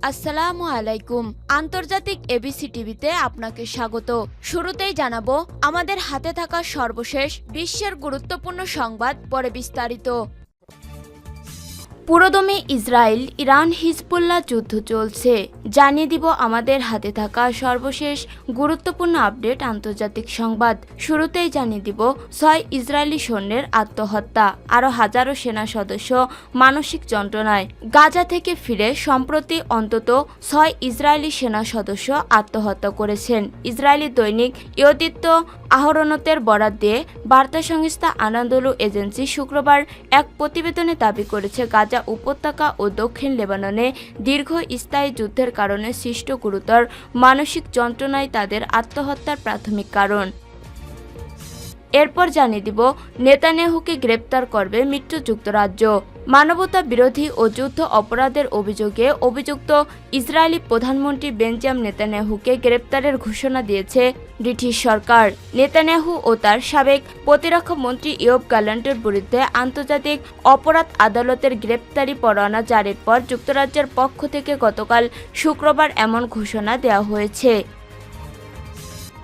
আসসালামু আলাইকুম। আন্তর্জাতিক এবিসি টিভিতে আপনাকে স্বাগত। শুরুতেই জানাবো আমাদের হাতে থাকা সর্বশেষ বিশ্বের গুরুত্বপূর্ণ সংবাদ, পরে বিস্তারিত। পুরোদমে ইসরায়েল ইরান হিজবুল্লাহ যুদ্ধ চলছে, জানিয়ে দিব আমাদের হাতে থাকা সর্বশেষ গুরুত্বপূর্ণ আপডেট আন্তর্জাতিক সংবাদ। শুরুতেই জানিয়ে দিব 6 ইসরায়েলি সৈন্যের আত্মহত্যা, আরও হাজারো সেনা সদস্য মানসিক যন্ত্রণায়। গাজা থেকে ফিরে সম্প্রতি অন্তত 6 ইসরায়েলি সেনা সদস্য আত্মহত্যা করেছেন। ইসরায়েলি দৈনিক ইয়দিত আহরনতের বরাত দিয়ে বার্তা সংস্থা আনাদোলু এজেন্সি শুক্রবার এক প্রতিবেদনে দাবি করেছে, গাজা উপত্যকা ও দক্ষিণ লেবাননে দীর্ঘস্থায়ী যুদ্ধের কারণে সৃষ্ট গুরুতর মানসিক যন্ত্রণাই তাদের আত্মহত্যার প্রাথমিক কারণ। এরপর জানিয়ে দিব নেতানিয়াহুকে গ্রেপ্তার করবে মিত্র যুক্তরাজ্য। মানবতা বিরোধী ও যুদ্ধ অপরাধের অভিযোগে অভিযুক্ত ইসরায়েলি প্রধানমন্ত্রী বেঞ্জামিন নেতানিয়াহুকে গ্রেপ্তারের ঘোষণা দিয়েছে ব্রিটিশ সরকার। নেতানিয়াহু ও তার সাবেক প্রতিরক্ষা মন্ত্রী ইয়োব গ্যালান্টের বিরুদ্ধে আন্তর্জাতিক অপরাধ আদালতের গ্রেপ্তারি পরোয়ানা জারির পর যুক্তরাজ্যের পক্ষ থেকে গতকাল শুক্রবার এমন ঘোষণা দেওয়া হয়েছে।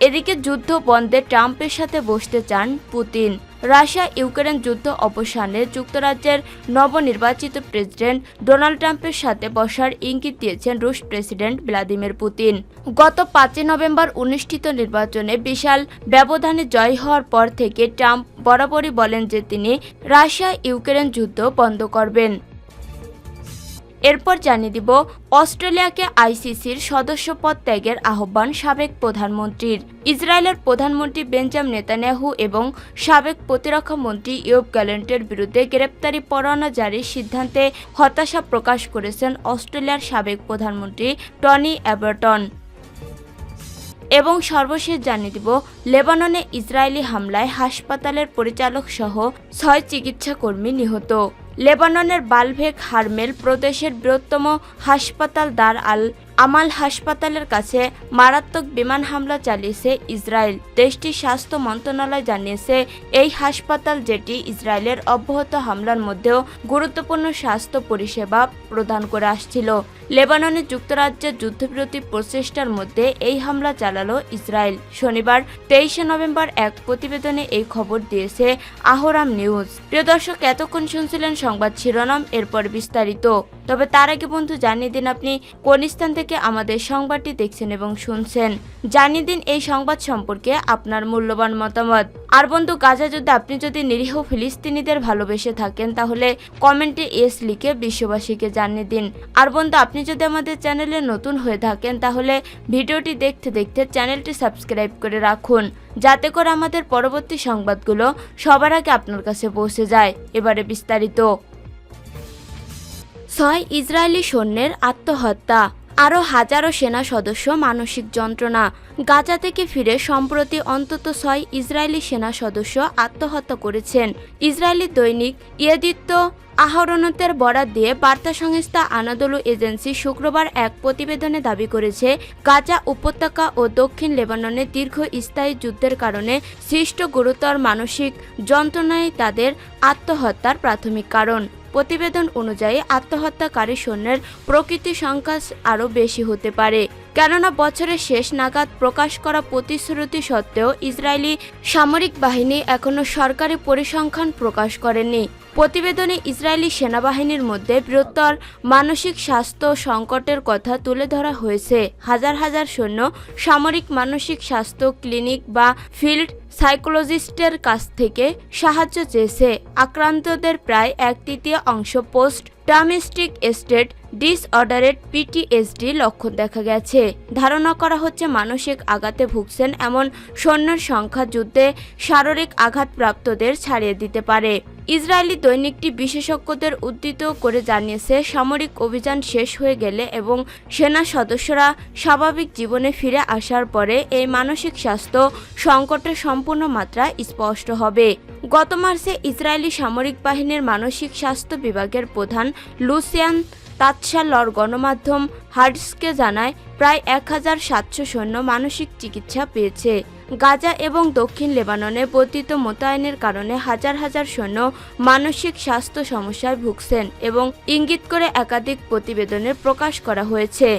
এদিকে যুদ্ধ বন্ধে ট্রাম্পের সাথে বসতে চান পুতিন। রাশিয়া ইউক্রেন যুদ্ধ অবসানে যুক্তরাজ্যের নবনির্বাচিত প্রেসিডেন্ট ডোনাল্ড ট্রাম্পের সাথে বসার ইঙ্গিত দিয়েছেন রুশ প্রেসিডেন্ট ভ্লাদিমির পুতিন। গত 5 নভেম্বর অনুষ্ঠিত নির্বাচনে বিশাল ব্যবধানে জয় হওয়ার পর থেকে ট্রাম্প বরাবরই বলেন যে তিনি রাশিয়া ইউক্রেন যুদ্ধ বন্ধ করবেন। এরপর জানিয়ে দিব অস্ট্রেলিয়াকে আইসিসির সদস্যপদ ত্যাগের আহ্বান সাবেক প্রধানমন্ত্রীর। ইসরায়েলের প্রধানমন্ত্রী বেঞ্জামিন নেতানিয়াহু এবং সাবেক প্রতিরক্ষা মন্ত্রী ইয়োব গ্যালান্টের বিরুদ্ধে গ্রেপ্তারি পরোয়ানা জারির সিদ্ধান্তে হতাশা প্রকাশ করেছেন অস্ট্রেলিয়ার সাবেক প্রধানমন্ত্রী টনি অ্যাবারটন। এবং সর্বশেষ জানিয়ে দিব লেবাননে ইসরায়েলি হামলায় হাসপাতালের পরিচালক সহ 6 চিকিৎসাকর্মী নিহত। লেবাননের বালভেক হারমেল প্রদেশের বৃহত্তম হাসপাতাল দার আল আমাল হাসপাতালের কাছে মারাত্মক বিমান হামলা চালিয়েছে ইসরায়েল। দেশটির স্বাস্থ্য মন্ত্রণালয় জানিয়েছে, এই হাসপাতাল, যেটি ইসরায়েলের অব্যাহত হামলার মধ্যেও গুরুত্বপূর্ণ স্বাস্থ্য পরিষেবা প্রদান করে আসছিল। লেবাননে যুক্তরাজ্যের যুদ্ধবিরতি প্রচেষ্টার মধ্যে এই হামলা চালালো ইসরায়েল। শনিবার 23 নভেম্বর এক প্রতিবেদনে এই খবর দিয়েছে আহরাম নিউজ। প্রিয় দর্শক, এতক্ষণ শুনছিলেন সংবাদ শিরোনাম, এরপর বিস্তারিত। তবে তার আগে বন্ধু জানিয়ে দিন আপনি কোন স্থান থেকে আমাদের সংবাদটি দেখছেন এবং শুনছেন। জানিয়ে দিন এই সংবাদ সম্পর্কে আপনার মূল্যবান মতামত। আর বন্ধু, গাজা যুদ্ধে আপনি যদি নিরীহ ফিলিস্তিনিদের ভালোবেসে থাকেন তাহলে কমেন্টে এস লিখে বিশ্ববাসীকে জানিয়ে দিন। আর বন্ধু, আপনি যদি আমাদের চ্যানেলে নতুন হয়ে থাকেন তাহলে ভিডিওটি দেখতে দেখতে চ্যানেলটি সাবস্ক্রাইব করে রাখুন, যাতে করে আমাদের পরবর্তী সংবাদগুলো সবার আগে আপনার কাছে পৌঁছে যায়। এবারে বিস্তারিত। 6 ইসরায়েলি সৈন্যের আত্মহত্যা, আরও হাজারো সেনা সদস্য মানসিক যন্ত্রণা। গাজা থেকে ফিরে সম্প্রতি অন্তত 6 ইসরায়েলি সেনা সদস্য আত্মহত্যা করেছেন। ইসরায়েলি দৈনিক ইয়েদিত আহরনতের বরাত দিয়ে বার্তা সংস্থা আনাদোলু এজেন্সি শুক্রবার এক প্রতিবেদনে দাবি করেছে, গাজা উপত্যকা ও দক্ষিণ লেবাননে দীর্ঘস্থায়ী যুদ্ধের কারণে সৃষ্ট গুরুতর মানসিক যন্ত্রণাই তাদের আত্মহত্যার প্রাথমিক কারণ। প্রতিবেদন অনুযায়ী আত্মহত্যাকারী সৈন্যের প্রকৃতি সংখ্যা আরও বেশি হতে পারে, কেননা বছরের শেষ নাগাদ প্রকাশ করা প্রতিশ্রুতি সত্ত্বেও ইসরায়েলি সামরিক বাহিনী এখনও সরকারি পরিসংখ্যান প্রকাশ করেনি। প্রতিবেদনে ইসরায়েলি সেনাবাহিনীর মধ্যে বৃহত্তর মানসিক স্বাস্থ্য সংকটের কথা তুলে ধরা হয়েছে। হাজার হাজার সৈন্য সামরিক মানসিক স্বাস্থ্য ক্লিনিক বা ফিল্ড সাইকোলজিস্টের কাছ থেকে সাহায্য চেয়েছে। আক্রান্তদের প্রায় 1/3 অংশ পোস্ট ট্রমাটিক স্ট্রেস ডিসঅর্ডারের পিটিএসডি লক্ষণ দেখা গেছে। ধারণা করা হচ্ছে মানসিক আঘাতে ভুগছেন এমন সৈন্যের সংখ্যা যুদ্ধে শারীরিক আঘাতপ্রাপ্তদের ছাড়িয়ে দিতে পারে। ইসরায়েলি দৈনিকটি বিশেষজ্ঞদের উদ্ধৃত করে জানিয়েছে, সামরিক অভিযান শেষ হয়ে গেলে এবং সেনা সদস্যরা স্বাভাবিক জীবনে ফিরে আসার পরে এই মানসিক স্বাস্থ্য সংকটের সম্পূর্ণ মাত্রা স্পষ্ট হবে। গত মার্চে ইসরায়েলি সামরিক বাহিনীর মানসিক স্বাস্থ্য বিভাগের প্রধান লুসিয়ান তাতশালর গণমাধ্যম হার্টসকে জানায়, প্রায় 1700 সৈন্য মানসিক চিকিৎসা পেয়েছে। গাজা এবং দক্ষিণ লেবাননে বর্ধিত মোতায়েনের কারণে হাজার হাজার সৈন্য মানসিক স্বাস্থ্য সমস্যায় ভুগছেন এবং ইঙ্গিত করে একাধিক প্রতিবেদনে প্রকাশ করা হয়েছে।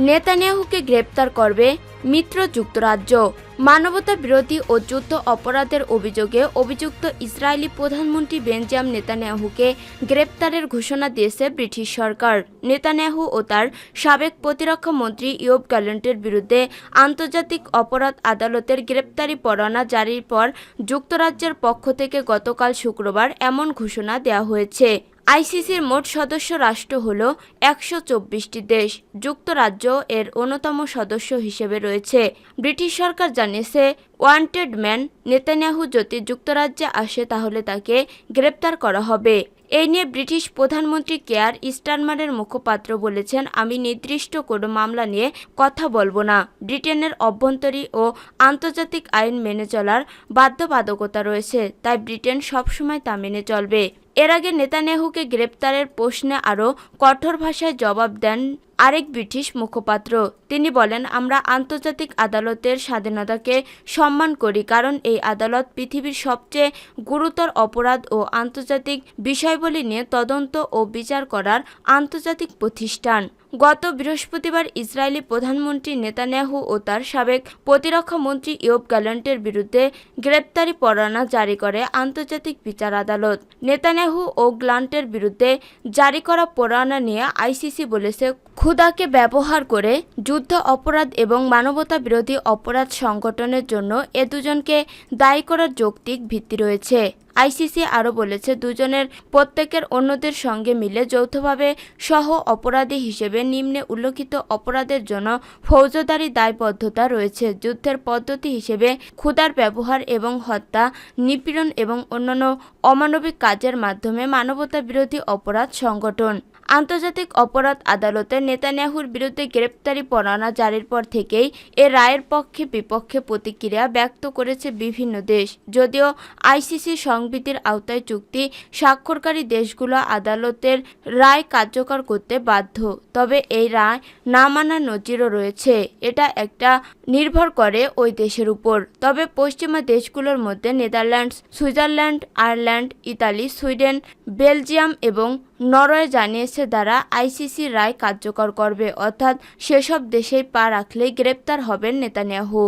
নেতানিয়াহুকে গ্রেপ্তার করবে মিত্র যুক্তরাজ্য। মানবতা বিরোধী ও যুদ্ধ অপরাধের অভিযোগে অভিযুক্ত ইসরায়েলি প্রধানমন্ত্রী বেঞ্জামিন নেতানিয়াহুকে গ্রেপ্তারের ঘোষণা দিয়েছে ব্রিটিশ সরকার। নেতানিয়াহু ও তার সাবেক প্রতিরক্ষা মন্ত্রী ইয়োব গ্যালেন্টের বিরুদ্ধে আন্তর্জাতিক অপরাধ আদালতের গ্রেপ্তারি পরোয়ানা জারির পর যুক্তরাজ্যের পক্ষ থেকে গতকাল শুক্রবার এমন ঘোষণা দেওয়া হয়েছে। আইসিসির মোট সদস্য রাষ্ট্র হল 124টি দেশ। যুক্তরাজ্য এর অন্যতম সদস্য হিসেবে রয়েছে। ব্রিটিশ সরকার জানিয়েছে, ওয়ান্টেড ম্যান নেতানিয়াহু যদি যুক্তরাজ্যে আসে তাহলে তাকে গ্রেপ্তার করা হবে। এই নিয়ে ব্রিটিশ প্রধানমন্ত্রী কেয়ার স্টারমারের মুখপাত্র বলেছেন, আমি নির্দিষ্ট কোনো মামলা নিয়ে কথা বলবো না। ব্রিটেনের অভ্যন্তরীণ ও আন্তর্জাতিক আইন মেনে চলার বাধ্যবাধকতা রয়েছে, তাই ব্রিটেন সবসময় তা মেনে চলবে। এর আগে নেতানিয়াহুকে গ্রেপ্তারের প্রশ্নে আরও কঠোর ভাষায় জবাব দেন আরেক ব্রিটিশ মুখপাত্র। তিনি বলেন, আমরা আন্তর্জাতিক আদালতের স্বাধীনতাকে সম্মান করি, কারণ এই আদালত পৃথিবীর সবচেয়ে গুরুতর অপরাধ ও আন্তর্জাতিক বিষয়বলী নিয়ে তদন্ত ও বিচার করার আন্তর্জাতিক প্রতিষ্ঠান। গত বৃহস্পতিবার ইসরায়েলি প্রধানমন্ত্রী নেতানিয়াহু ও তার সাবেক প্রতিরক্ষা মন্ত্রী ইয়োব গ্যালেন্টের বিরুদ্ধে গ্রেপ্তারি পরোয়ানা জারি করে আন্তর্জাতিক বিচার আদালত। নেতানিয়াহু ও গ্যালেন্টের বিরুদ্ধে জারি করা পরোয়ানা নিয়ে আইসিসি বলেছে, ক্ষুধাকে ব্যবহার করে যুদ্ধ অপরাধ এবং মানবতা বিরোধী অপরাধ সংগঠনের জন্য এ দুজনকে দায়ী করার যৌক্তিক ভিত্তি রয়েছে। আইসিসি আরও বলেছে, দুজনের প্রত্যেকের অন্যদের সঙ্গে মিলে যৌথভাবে সহ অপরাধী হিসেবে নিম্নে উল্লেখিত অপরাধের জন্য ফৌজদারি দায়বদ্ধতা রয়েছে। যুদ্ধের পদ্ধতি হিসেবে ক্ষুধার ব্যবহার এবং হত্যা, নিপীড়ন এবং অন্যান্য অমানবিক কাজের মাধ্যমে মানবতা বিরোধী অপরাধ সংগঠন। আন্তর্জাতিক অপরাধ আদালতে নেতানিয়াহুর বিরুদ্ধে গ্রেপ্তারি পরোয়ানা জারির পর থেকেই এ রায়ের পক্ষে বিপক্ষে প্রতিক্রিয়া ব্যক্ত করেছে বিভিন্ন দেশ। যদিও আইসিসি সংবিধির আওতায় চুক্তি স্বাক্ষরকারী দেশগুলো আদালতের রায় কার্যকর করতে বাধ্য, তবে এই রায় না মানার নজিরও রয়েছে। এটা একটা নির্ভর করে ওই দেশের উপর। তবে পশ্চিমা দেশগুলোর মধ্যে Netherlands, Switzerland, Ireland, Italy, Sweden, Belgium এবং নরওয়ে জানিয়েছে দ্বারা আইসিসি রায় কার্যকর করবে, অর্থাৎ সেসব দেশেই পা রাখলেই গ্রেপ্তার হবেন নেতানিয়াহু।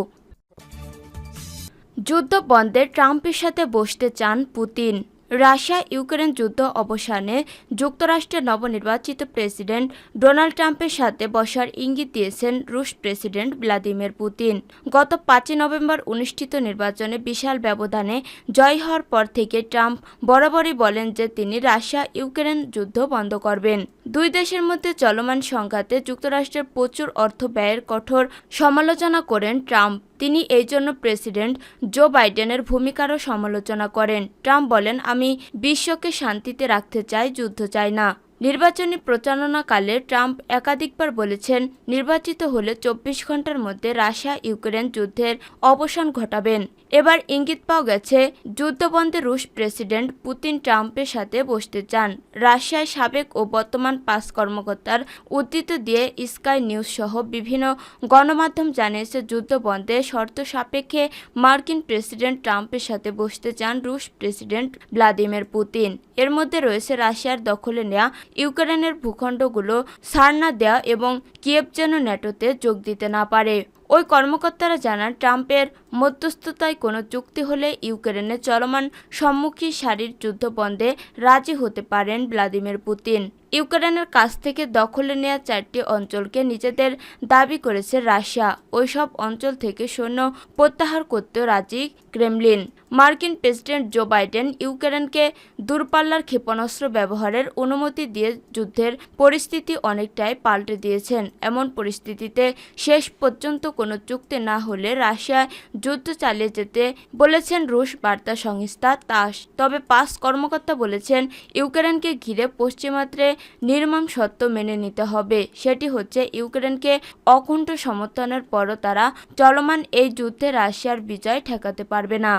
যুদ্ধ বন্ধে ট্রাম্পের সাথে বসতে চান পুতিন। রাশিয়া ইউক্রেন যুদ্ধ অবসানে যুক্তরাষ্ট্রের নবনির্বাচিত প্রেসিডেন্ট ডোনাল্ড ট্রাম্পের সাথে বসার ইঙ্গিত দিয়েছেন রুশ প্রেসিডেন্ট ভ্লাদিমির পুতিন। গত 5 নভেম্বর অনুষ্ঠিত নির্বাচনে বিশাল ব্যবধানে জয় হওয়ার পর থেকে ট্রাম্প বরাবরই বলেন যে তিনি রাশিয়া ইউক্রেন যুদ্ধ বন্ধ করবেন। দুই দেশের মধ্যে চলমান সংঘাতে যুক্তরাষ্ট্রের প্রচুর অর্থ ব্যয়ের কঠোর সমালোচনা করেন ট্রাম্প। তিনি এই জন্য প্রেসিডেন্ট জো বাইডেনের ভূমিকারও সমালোচনা করেন। ট্রাম্প বলেন, আমি বিশ্বকে শান্তিতে রাখতে চাই, যুদ্ধ চাই না। নির্বাচনী প্রচারণাকালে ট্রাম্প একাধিকবার বলেছেন, নির্বাচিত হলে 24 ঘন্টার মধ্যে রাশিয়া ইউক্রেন যুদ্ধের অবসান ঘটাবেন। এবার ইঙ্গিত পাওয়া গেছে যুদ্ধবন্ধে রুশ প্রেসিডেন্ট পুতিন ট্রাম্পের সাথে বসতে চান। রাশিয়ার সাবেক ও বর্তমান 5 কর্মকর্তার উদ্ধৃতি দিয়ে স্কাই নিউজ সহ বিভিন্ন গণমাধ্যম জানিয়েছে, যুদ্ধবন্ধে শর্ত সাপেক্ষে মার্কিন প্রেসিডেন্ট ট্রাম্পের সাথে বসতে চান রুশ প্রেসিডেন্ট ভ্লাদিমির পুতিন। এর মধ্যে রয়েছে রাশিয়ার দখলে নেওয়া ইউক্রেনের ভূখণ্ডগুলো ছাড় না দেওয়া এবং কিয়েভ যেন ন্যাটোতে যোগ দিতে না পারে। ওই কর্মকর্তারা জানান, ট্রাম্পের মধ্যস্থতায় কোনো চুক্তি হলে ইউক্রেনের চলমান সম্মুখী সারির যুদ্ধ বন্ধে রাজি হতে পারেন ভ্লাদিমির পুতিন। ইউক্রেনের কাছ থেকে দখলে নেওয়া 4টি অঞ্চলকে নিজেদের দাবি করেছে রাশিয়া। ওইসব অঞ্চল থেকে সৈন্য প্রত্যাহার করতেও রাজি ক্রেমলিন। মার্কিন প্রেসিডেন্ট জো বাইডেন ইউক্রেনকে দূরপাল্লার ক্ষেপণাস্ত্র ব্যবহারের অনুমতি দিয়ে যুদ্ধের পরিস্থিতি অনেকটাই পাল্টে দিয়েছেন। এমন পরিস্থিতিতে শেষ পর্যন্ত কোনো চুক্তি না হলে রাশিয়ায় যুদ্ধ চালিয়ে যেতে বলেছেন রুশ বার্তা সংস্থা তাস। তবে 5 কর্মকর্তা বলেছেন, ইউক্রেনকে ঘিরে পশ্চিমাত্রে নির্মম সত্য মেনে নিতে হবে। সেটি হচ্ছে, ইউক্রেনকে অকুণ্ঠ সমর্থনের পরও তারা চলমান এই যুদ্ধে রাশিয়ার বিজয় ঠেকাতে পারবে না।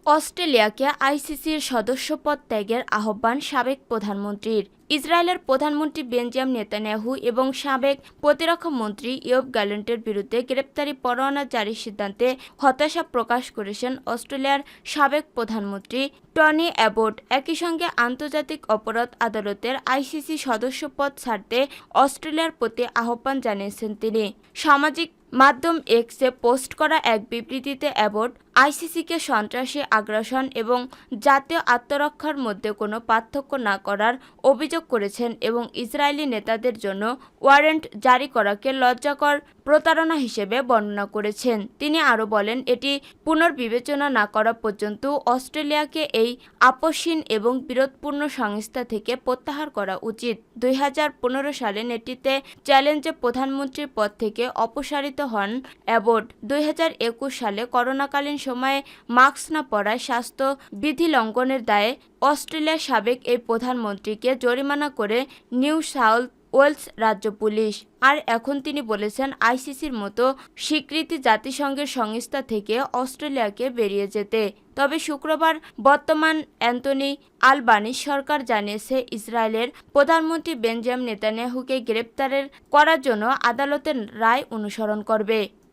অস্ট্রেলিয়াকে আইসিসির সদস্যপদ ত্যাগের আহ্বান সাবেক প্রধানমন্ত্রীর। ইসরায়েলের প্রধানমন্ত্রী বেঞ্জামিন নেতানিয়াহু এবং সাবেক প্রতিরক্ষা মন্ত্রী ইয়োব গ্যালেন্টের বিরুদ্ধে গ্রেপ্তারি পরোয়ানা জারির সিদ্ধান্তে হতাশা প্রকাশ করেছেন অস্ট্রেলিয়ার সাবেক প্রধানমন্ত্রী টনি অ্যাবট। একই সঙ্গে আন্তর্জাতিক অপরাধ আদালতের আইসিসি সদস্যপদ ছাড়তে অস্ট্রেলিয়ার প্রতি আহ্বান জানিয়েছেন তিনি। সামাজিক মাধ্যম এক্সে পোস্ট করা এক বিবৃতিতে অ্যাবট আইসিসিকে সন্ত্রাসী আগ্রাসন এবং জাতীয় আত্মরক্ষার মধ্যে কোনো পার্থক্য না করার অভিযোগ করেছেন এবং ইসরায়েলি নেতাদের জন্য ওয়ারেন্ট জারি করাকে লজ্জাকর প্রতারণা হিসেবে বর্ণনা করেছেন। তিনি আরও বলেন, এটি পুনর্বিবেচনা না করা পর্যন্ত অস্ট্রেলিয়াকে এই আপসহীন এবং বিরোধপূর্ণ সংস্থা থেকে প্রত্যাহার করা উচিত। 2015 সালে নেতৃত্বে চ্যালেঞ্জে প্রধানমন্ত্রীর পদ থেকে অপসারিত হন অ্যাবট। 2021 সালে করোনাকালীন সময়ে মাস্ক না পরায় স্বাস্থ্য বিধি লঙ্ঘনের দায়ে অস্ট্রেলিয়ার সাবেক এই প্রধানমন্ত্রীকে জরিমানা করে নিউ সাউথ ওয়েলস রাজ্য পুলিশ। আর এখন তিনি বলেছেন, আইসিসির মতো স্বীকৃতি জাতিসংঘের সংস্থা থেকে অস্ট্রেলিয়াকে বেরিয়ে যেতে। তবে শুক্রবার বর্তমান অ্যান্থনি আলবানিজ সরকার জানিয়েছে, ইসরায়েলের প্রধানমন্ত্রী বেঞ্জামিন নেতানিয়াহুকে গ্রেপ্তার করার জন্য আদালতের রায় অনুসরণ করবে।